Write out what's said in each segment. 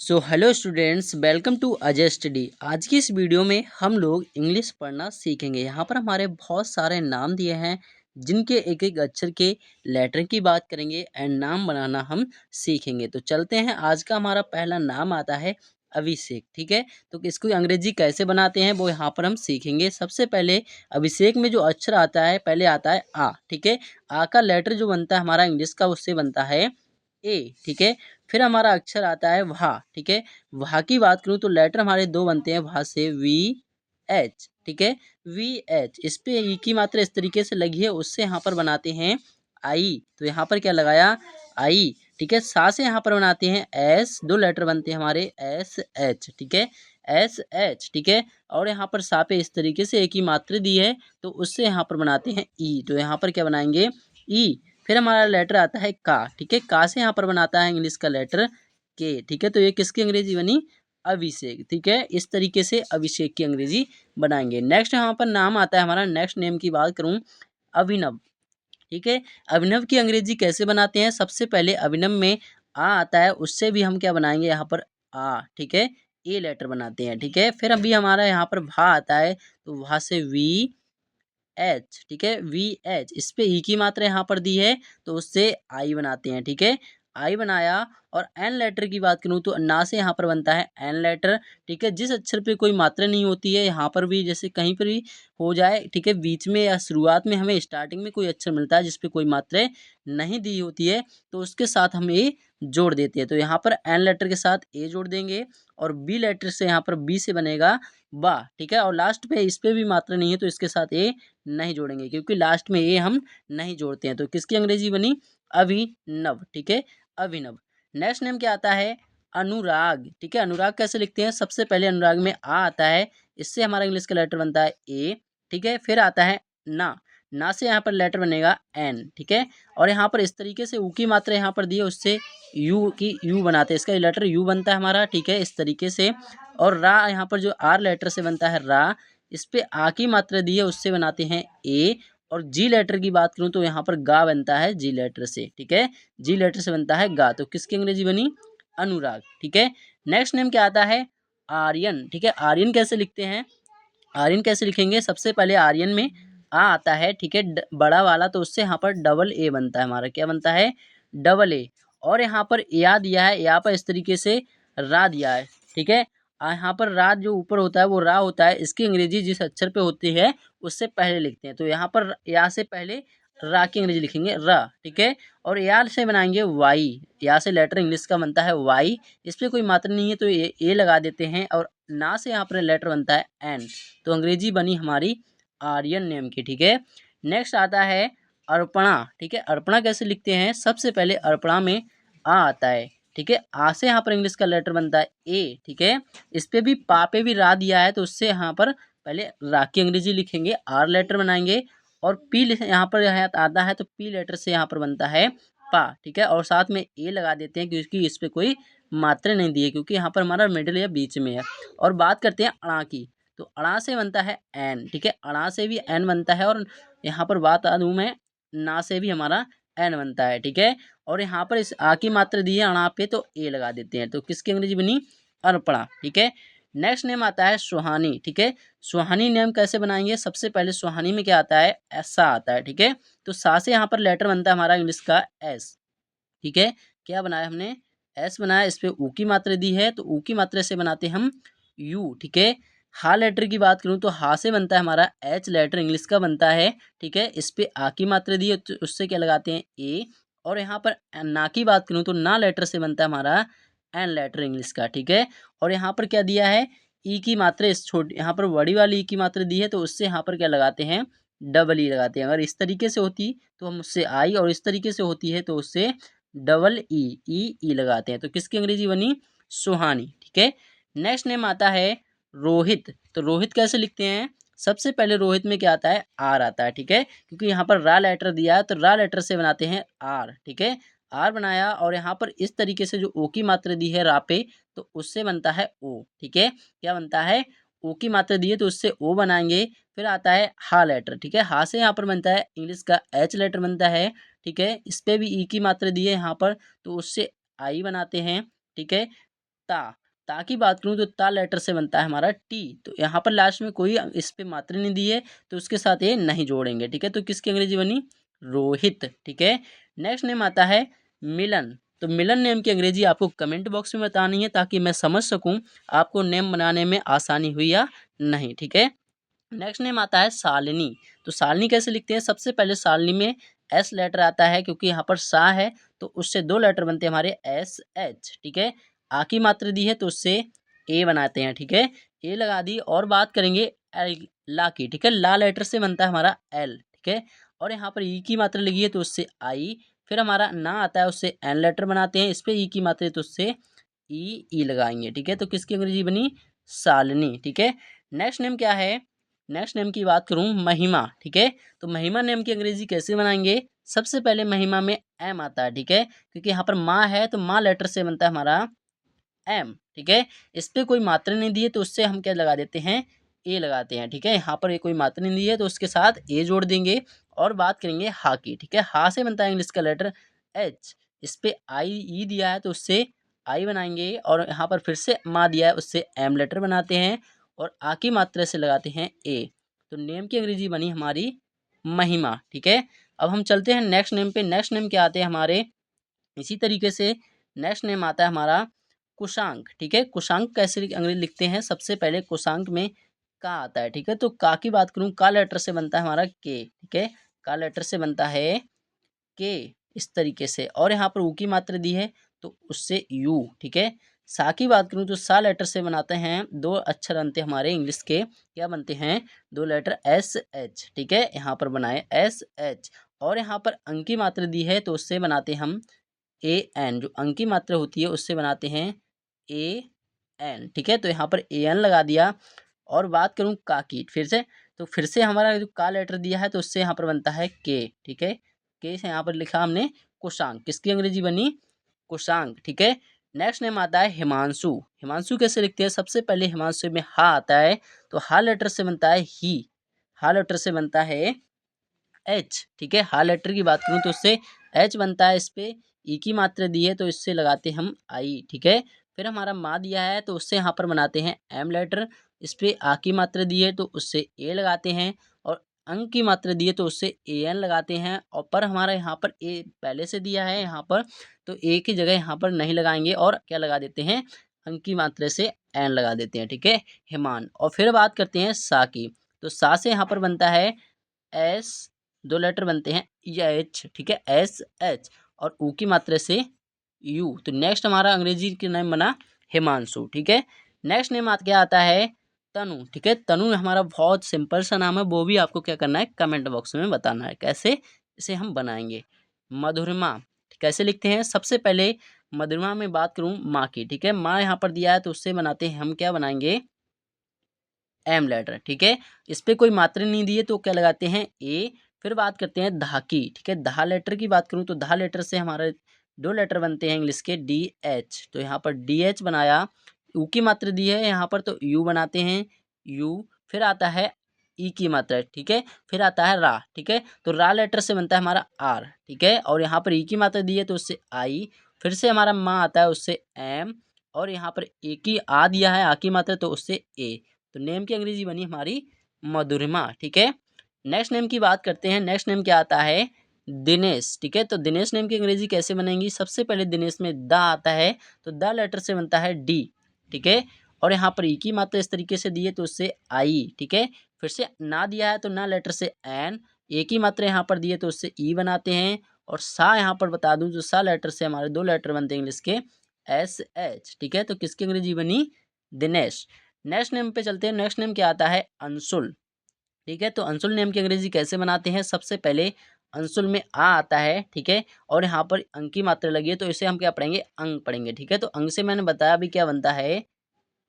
So hello students, welcome to Ajay study. आज की इस वीडियो में हम लोग इंग्लिश पढ़ना सीखेंगे। यहाँ पर हमारे बहुत सारे नाम दिए हैं जिनके एक एक अक्षर के लेटर की बात करेंगे एंड नाम बनाना हम सीखेंगे। तो चलते हैं। आज का हमारा पहला नाम आता है अभिषेक। ठीक है, तो इसको अंग्रेजी कैसे बनाते हैं वो यहाँ पर हम सीखेंगे। सबसे पहले अभिषेक में जो अक्षर आता है पहले आता है आ। ठीक है, आ का लेटर जो बनता है हमारा इंग्लिश का उससे बनता है ए। ठीक है, फिर हमारा अक्षर आता है वहा। ठीक है, वहा की बात करूं तो लेटर हमारे दो बनते हैं वहा से, वी एच। ठीक है, वी एच। इस पे ई की मात्रा इस तरीके से लगी है, उससे यहाँ पर बनाते हैं आई। तो यहाँ पर क्या लगाया, आई। ठीक है, सा से यहाँ पर बनाते हैं एस। दो लेटर बनते हैं हमारे एस एच। ठीक है, एस एच। ठीक है, और यहाँ पर सा पे इस तरीके से एक ही मात्रा दी है तो उससे यहाँ पर बनाते हैं ई। तो यहाँ पर क्या बनाएंगे, ई। फिर हमारा लेटर आता है का। ठीक है, का से यहाँ पर बनाता है इंग्लिश का लेटर के। ठीक है, तो ये किसकी अंग्रेजी बनी, अभिषेक। ठीक है, इस तरीके से अभिषेक की अंग्रेजी बनाएंगे। नेक्स्ट यहाँ पर नाम आता है हमारा, नेक्स्ट नेम की बात करूँ, अभिनव। ठीक है, अभिनव की अंग्रेजी कैसे बनाते हैं, सबसे पहले अभिनव में आ आता है, उससे भी हम क्या बनाएंगे यहाँ पर आ। ठीक है, ए लेटर बनाते हैं। ठीक है, फिर अभी हमारा यहाँ पर भा आता है तो वहाँ से वी एच। ठीक है, वी एच। इस पे ई की मात्रा यहाँ पर दी है तो उससे आई बनाते हैं। ठीक है, आई बनाया। और एन लेटर की बात करूँ तो ना से यहाँ पर बनता है एन लेटर। ठीक है, जिस अक्षर पे कोई मात्रा नहीं होती है यहाँ पर भी, जैसे कहीं पर भी हो जाए, ठीक है, बीच में या शुरुआत में हमें स्टार्टिंग में कोई अक्षर मिलता है जिसपे कोई मात्रा नहीं दी होती है तो उसके साथ हम ए जोड़ देते हैं। तो यहाँ पर एन लेटर के साथ ए जोड़ देंगे और बी लेटर से यहाँ पर बी से बनेगा बा। ठीक है, और लास्ट पे इस पे भी मात्रा नहीं है तो इसके साथ ए नहीं जोड़ेंगे क्योंकि लास्ट में ए हम नहीं जोड़ते हैं। तो किसकी अंग्रेजी बनी, अभिनव। ठीक है, अभिनव। नेक्स्ट नेम क्या आता है, अनुराग। ठीक है, अनुराग कैसे लिखते हैं, सबसे पहले अनुराग में आ आता है, इससे हमारा इंग्लिश का लेटर बनता है ए। ठीक है, फिर आता है ना। ना से यहाँ पर लेटर बनेगा एन। ठीक है, और यहाँ पर इस तरीके से ऊ की मात्रा यहाँ पर दी है, उससे यू की यू बनाते हैं, इसका लेटर यू बनता है हमारा। ठीक है, इस तरीके से। और रा यहाँ पर जो आर लेटर से बनता है रा, इस पे आ की मात्रा दी है उससे बनाते हैं ए। और जी लेटर की बात करूं तो यहाँ पर गा बनता है जी लेटर से। ठीक है, जी लेटर से बनता है गा। तो किसकी अंग्रेजी बनी, अनुराग। ठीक है, नेक्स्ट नेम क्या आता है, आर्यन। ठीक है, आर्यन कैसे लिखते हैं, आर्यन कैसे लिखेंगे, सबसे पहले आर्यन में आ आता है। ठीक है, बड़ा वाला, तो उससे यहाँ पर डबल ए बनता है हमारा, क्या बनता है, डबल ए। और यहाँ पर या दिया है, यहाँ पर इस तरीके से रा दिया है। ठीक है, यहाँ पर रा जो ऊपर होता है वो रा होता है, इसकी अंग्रेजी जिस अक्षर पे होती है उससे पहले लिखते हैं। तो यहाँ पर या से पहले रा की अंग्रेजी लिखेंगे र। ठीक है, और या से बनाएंगे वाई। या से लेटर इंग्लिश का बनता है वाई, इस पर कोई मात्रा नहीं है तो ए लगा देते हैं। और ना से यहाँ पर लेटर बनता है एन। तो अंग्रेजी बनी हमारी आर्यन नेम की। ठीक है, नेक्स्ट आता है अर्पणा। ठीक है, अर्पणा कैसे लिखते हैं, सबसे पहले अर्पणा में आ आता है। ठीक है, आ से यहाँ पर इंग्लिश का लेटर बनता है ए। ठीक है, इस पे भी पा पे भी रा दिया है तो उससे यहाँ पर पहले रा की अंग्रेजी लिखेंगे, आर लेटर बनाएंगे। और पी यहाँ पर आता है तो पी लेटर से यहाँ पर बनता है पा। ठीक है, और साथ में ए लगा देते हैं क्योंकि इस पे कोई मात्रा नहीं दी है, क्योंकि यहाँ पर हमारा मिडिल या बीच में है। और बात करते हैं अड़ा की, तो अड़ा से बनता है एन। ठीक है, अड़ा से भी एन बनता है। और यहाँ पर बात दूँ मैं, ना से भी हमारा एन बनता है। ठीक है, और यहाँ पर इस आ की मात्रा दी है अणा पे तो ए लगा देते हैं। तो किसकी अंग्रेजी बनी, अर्पणा। ठीक है, नेक्स्ट नेम आता है सुहानी। ठीक है, सुहानी नेम कैसे बनाएंगे, सबसे पहले सुहानी में क्या आता है, ऐसा आता है। ठीक है, तो सा से यहाँ पर लेटर बनता है हमारा इंग्लिश का एस। ठीक है, क्या बनाया हमने, एस बनाया, इस पे ऊ की मात्रा दी है तो ऊ की मात्रा से बनाते हम यू। ठीक है, हा लेटर की बात करूं तो हा से बनता है हमारा एच लेटर इंग्लिश का बनता है। ठीक है, इस पे आ की मात्रा दी है तो उससे क्या लगाते हैं ए। और यहाँ पर ना की बात करूं तो ना लेटर से बनता है हमारा एन लेटर इंग्लिश का। ठीक है, और यहाँ पर क्या दिया है, ई की मात्रा इस छोटी, यहाँ पर बड़ी वाली ई की मात्रा दी है तो उससे यहाँ पर क्या लगाते हैं, डबल ई लगाते हैं। अगर इस तरीके से होती तो हम उससे आई, और इस तरीके से होती है तो उससे डबल ई लगाते हैं। तो किसकी अंग्रेजी बनी, सुहानी। ठीक है, नेक्स्ट नेम आता है रोहित। तो रोहित कैसे लिखते हैं, सबसे पहले रोहित में क्या आता है, आर आता है। ठीक है, क्योंकि यहाँ पर रा लेटर दिया है तो रा लेटर से बनाते हैं आर। ठीक है, आर बनाया, और यहाँ पर इस तरीके से जो ओ की मात्रा दी है रा पे तो उससे बनता है ओ। ठीक है, क्या बनता है, ओ की मात्रा दी है तो उससे ओ बनाएंगे। फिर आता है हा लेटर। ठीक है, हा से यहाँ पर बनता है इंग्लिश का एच लेटर बनता है। ठीक है, इस पे भी ई की मात्रा दी है यहाँ पर तो उससे आई बनाते हैं। ठीक है, ता, ता की बात करूँ तो ता लेटर से बनता है हमारा टी। तो यहाँ पर लास्ट में कोई इस पे मात्रा नहीं दी है तो उसके साथ ये नहीं जोड़ेंगे, ठीक है। तो किसकी अंग्रेजी बनी? रोहित, ठीक है। नेक्स्ट नेम आता है मिलन। तो मिलन नेम की अंग्रेजी आपको कमेंट बॉक्स में बतानी है ताकि मैं समझ सकूं आपको नेम बनाने में आसानी हुई या नहीं, ठीक है। नेक्स्ट नेम आता है शालिनी। तो शालिनी कैसे लिखते हैं? सबसे पहले शालिनी में एस लेटर आता है क्योंकि यहाँ पर सा है तो उससे दो लेटर बनते हैं हमारे एस एच, ठीक है। आ की मात्रा दी है तो उससे ए बनाते हैं, ठीक है। ए लगा दी और बात करेंगे एल, ला की, ठीक है। ला लेटर से बनता है हमारा एल, ठीक है। और यहाँ पर ई की मात्रा लगी है तो उससे आई। फिर हमारा ना आता है उससे एन लेटर बनाते हैं, इस पर ई की मात्रा है तो उससे ई लगाएंगे, ठीक है। तो किसकी अंग्रेजी बनी? शालिनी, ठीक है। नेक्स्ट नेम क्या है? नेक्स्ट नेम की बात करूं महिमा, ठीक है। तो महिमा नेम की अंग्रेजी कैसे बनाएंगे? सबसे पहले महिमा में एम आता है, ठीक है, क्योंकि यहाँ पर माँ है तो माँ लेटर से बनता है हमारा एम, ठीक है। इस पे कोई मात्रा नहीं दी है तो उससे हम क्या लगा देते हैं? ए लगाते हैं, ठीक है। यहाँ पर ये कोई मात्रा नहीं दी है तो उसके साथ ए जोड़ देंगे। और बात करेंगे हा की, ठीक है। हा से बनता है इंग्लिश का लेटर एच, इस पे आई ई दिया है तो उससे आई बनाएंगे। और यहाँ पर फिर से माँ दिया है उससे एम लेटर बनाते हैं और आ की मात्रा से लगाते हैं ए। तो नेम की अंग्रेजी बनी हमारी महिमा, ठीक है। अब हम चलते हैं नेक्स्ट नेम पे। नेक्स्ट नेम क्या आते हैं हमारे? इसी तरीके से नेक्स्ट नेम आता है हमारा कुशांक, ठीक है। कुशांक कैसे अंग्रेजी लिखते हैं? सबसे पहले कुशांक में का आता है, ठीक है। तो का की बात करूं, का लेटर से बनता है हमारा के, ठीक है। का लेटर से बनता है के, इस तरीके से। और यहाँ पर ऊ की मात्रा दी है तो उससे यू, ठीक है। सा की बात करूँ तो सा लेटर से बनाते हैं, दो अक्षर बनते हैं हमारे इंग्लिश के, क्या बनते हैं? दो लेटर एस एच, ठीक है। यहाँ पर बनाए एस एच। और यहाँ पर अंक की मात्रा दी है तो उससे बनाते हम ए एन, जो अंक की मात्रा होती है उससे बनाते हैं ए एन, ठीक है। तो यहाँ पर ए एन लगा दिया। और बात करूँ का की फिर से, तो फिर से हमारा जो का लेटर दिया है तो उससे यहाँ पर बनता है के, ठीक है। के से यहाँ पर लिखा हमने कुशांक, किसकी अंग्रेजी बनी? कुशांक, ठीक है। नेक्स्ट नेम आता है हिमांशु। हिमांशु कैसे लिखते हैं? सबसे पहले हिमांशु में हा आता है तो हा लेटर से बनता है ही, हा लेटर से बनता है एच, ठीक है। हा लेटर की बात करूँ तो उससे एच बनता है, इस पे ई की मात्रा दी है तो इससे लगाते हम आई, ठीक है। फिर हमारा माँ दिया है तो उससे यहाँ पर बनाते हैं एम लेटर, इस पे आ की मात्रा दी है तो उससे ए लगाते हैं। और अंक की मात्रा दी है तो उससे ए एन लगाते हैं। और पर हमारा यहाँ पर ए पहले से दिया है यहाँ पर, तो ए की जगह यहाँ पर नहीं लगाएंगे और क्या लगा देते हैं? अंक की मात्रा से एन लगा देते हैं, ठीक है। हिमान। और फिर बात करते हैं सा की। तो सा से यहाँ पर बनता है एस, दो लेटर बनते हैं या एच, ठीक है, एस एच। और ऊ की मात्रा से यू। तो नेक्स्ट हमारा अंग्रेजी का नाम बना हिमांशु, ठीक है। नेक्स्ट नेम क्या आता है? तनु, ठीक है। तनु हमारा बहुत सिंपल सा नाम है, वो भी आपको क्या करना है? कमेंट बॉक्स में बताना है कैसे इसे हम बनाएंगे। मधुरमा कैसे लिखते हैं? सबसे पहले मधुरमा में बात करूं माँ की, ठीक है। माँ यहाँ पर दिया है तो उससे बनाते हैं हम, क्या बनाएंगे? एम लेटर, ठीक है। इस पे कोई मात्रा नहीं दी है तो क्या लगाते हैं? ए। फिर बात करते हैं धा की, ठीक है। धा लेटर की बात करूं तो धा लेटर से हमारे दो लेटर बनते हैं इंग्लिश के डी एच, तो यहाँ पर डी एच बनाया। यू की मात्रा दी है यहाँ पर तो यू बनाते हैं यू। फिर आता है ई की मात्रा, ठीक है। फिर आता है रा, ठीक है। तो रा लेटर से बनता है हमारा आर, ठीक है। और यहाँ पर ई की मात्रा दी है तो उससे आई। फिर से हमारा माँ आता है उससे एम। और यहाँ पर ए की आ दिया है, आ की मात्रा तो उससे ए। तो नेम की अंग्रेजी बनी हमारी मधुरिमा, ठीक है। नेक्स्ट नेम की बात करते हैं। नेक्स्ट नेम क्या आता है? दिनेश, ठीक है। तो दिनेश नेम की अंग्रेजी कैसे बनेगी? सबसे पहले दिनेश में दा आता है तो दा लेटर से बनता है डी, ठीक है। और यहाँ पर ई की मात्रा इस तरीके से दी है तो उससे आई, ठीक है। फिर से ना दिया है तो ना लेटर से एन, ए की मात्रा यहाँ पर दी है तो उससे ई बनाते हैं। और सा यहाँ पर बता दूं तो सा लेटर से हमारे दो लेटर बनते हैं इंग्लिश के एस एच, ठीक है। तो किसकी अंग्रेजी बनी? दिनेश। नेक्स्ट नेम पे चलते हैं। नेक्स्ट नेम क्या आता है? अंशुल, ठीक है। तो अंशुल नेम की अंग्रेजी कैसे बनाते हैं? सबसे पहले अंशुल में आ आता है, ठीक है। और यहाँ पर अंक की मात्रा लगी है तो इसे हम क्या पढ़ेंगे? अंक पढ़ेंगे, ठीक है। तो अंक से मैंने बताया अभी क्या बनता है?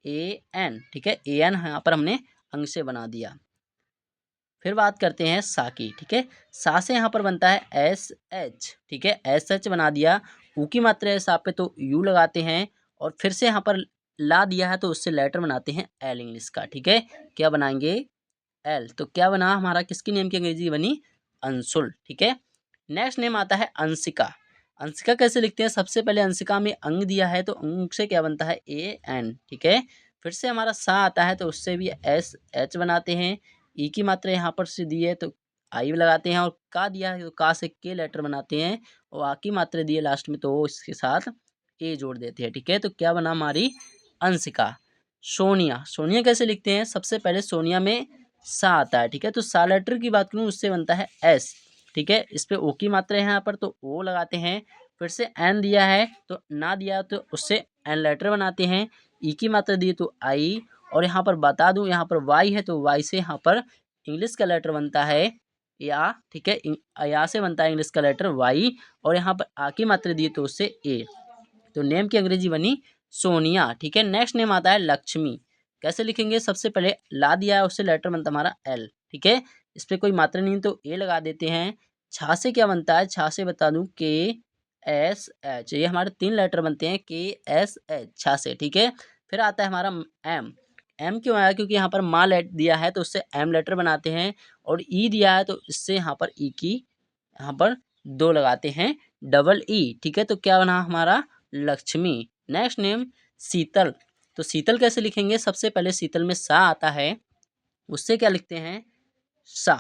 ए एन, ठीक है। ए एन यहाँ पर हमने अंक से बना दिया। फिर बात करते हैं सा की, ठीक है। सा से यहाँ पर बनता है एस एच, ठीक है। एस एच बना दिया। ऊ की मात्रा है सा पे तो यू लगाते हैं। और फिर से यहाँ पर ला दिया है तो उससे लेटर बनाते हैं एल इंग्लिश का, ठीक है। क्या बनाएंगे? एल। तो क्या बना हमारा? किसकी नेम की अंग्रेजी बनी? अंशुल, ठीक है। नेक्स्ट नेम आता है अंशिका। अंशिका कैसे लिखते हैं? सबसे पहले अंशिका में अंग दिया है तो अंग से क्या बनता है? ए एन, ठीक है। फिर से हमारा सा आता है तो उससे भी एस एच बनाते हैं। ई की मात्रा यहाँ पर से दी है तो आई लगाते हैं, और का दिया है तो का से के लेटर बनाते हैं, और आ की मात्रा दी है लास्ट में तो इसके साथ ए जोड़ देते हैं, ठीक है। तो क्या बना हमारी अंशिका। सोनिया, सोनिया कैसे लिखते हैं? सबसे पहले सोनिया में सा आता है, ठीक है। तो सा लेटर की बात करूँ उससे बनता है एस, ठीक है। इस पे ओ की मात्रा है यहाँ पर तो ओ लगाते हैं। फिर से एन दिया है तो ना दिया तो उससे एन लेटर बनाते हैं। ई की मात्रा दी तो आई, और यहाँ पर बता दूं यहाँ पर वाई है तो वाई से यहाँ पर इंग्लिश का लेटर बनता है या, ठीक है। या से बनता है इंग्लिश का लेटर वाई, और यहाँ पर आ की मात्रा दी तो उससे ए। तो नेम की अंग्रेजी बनी सोनिया, ठीक है। नेक्स्ट नेम आता है लक्ष्मी। कैसे लिखेंगे? सबसे पहले ला दिया है उससे लेटर बनता हमारा एल, ठीक है। इस पर कोई मात्रा नहीं तो ए लगा देते हैं। छा से क्या बनता है? छा से बता दूं के एस एच, ये हमारे 3 लेटर बनते हैं के एस एच, छा से, ठीक है। फिर आता है हमारा एम। एम क्यों आया? क्योंकि यहाँ पर माँ लेट दिया है तो उससे एम लेटर बनाते हैं, और ई दिया है तो इससे यहाँ पर ई की यहाँ पर 2 लगाते हैं, डबल ई, ठीक है। तो क्या बना हमारा लक्ष्मी। नेक्स्ट नेम शीतल। तो शीतल कैसे लिखेंगे? सबसे पहले शीतल में सा आता है, उससे क्या लिखते हैं? सा,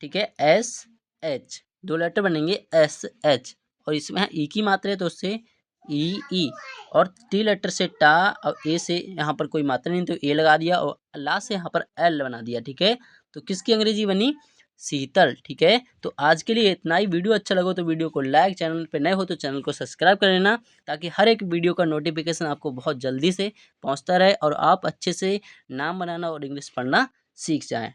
ठीक है। एस एच, 2 लेटर बनेंगे एस एच, और इसमें ई की मात्रा है तो उससे ई, और टी लेटर से टा, और ए से यहाँ पर कोई मात्रा नहीं तो ए लगा दिया, और ला से यहाँ पर एल बना दिया, ठीक है। तो किसकी अंग्रेजी बनी? शीतल, ठीक है। तो आज के लिए इतना ही। वीडियो अच्छा लगा तो वीडियो को लाइक, चैनल पे नए हो तो चैनल को सब्सक्राइब कर लेना, ताकि हर एक वीडियो का नोटिफिकेशन आपको बहुत जल्दी से पहुंचता रहे और आप अच्छे से नाम बनाना और इंग्लिश पढ़ना सीख जाएं।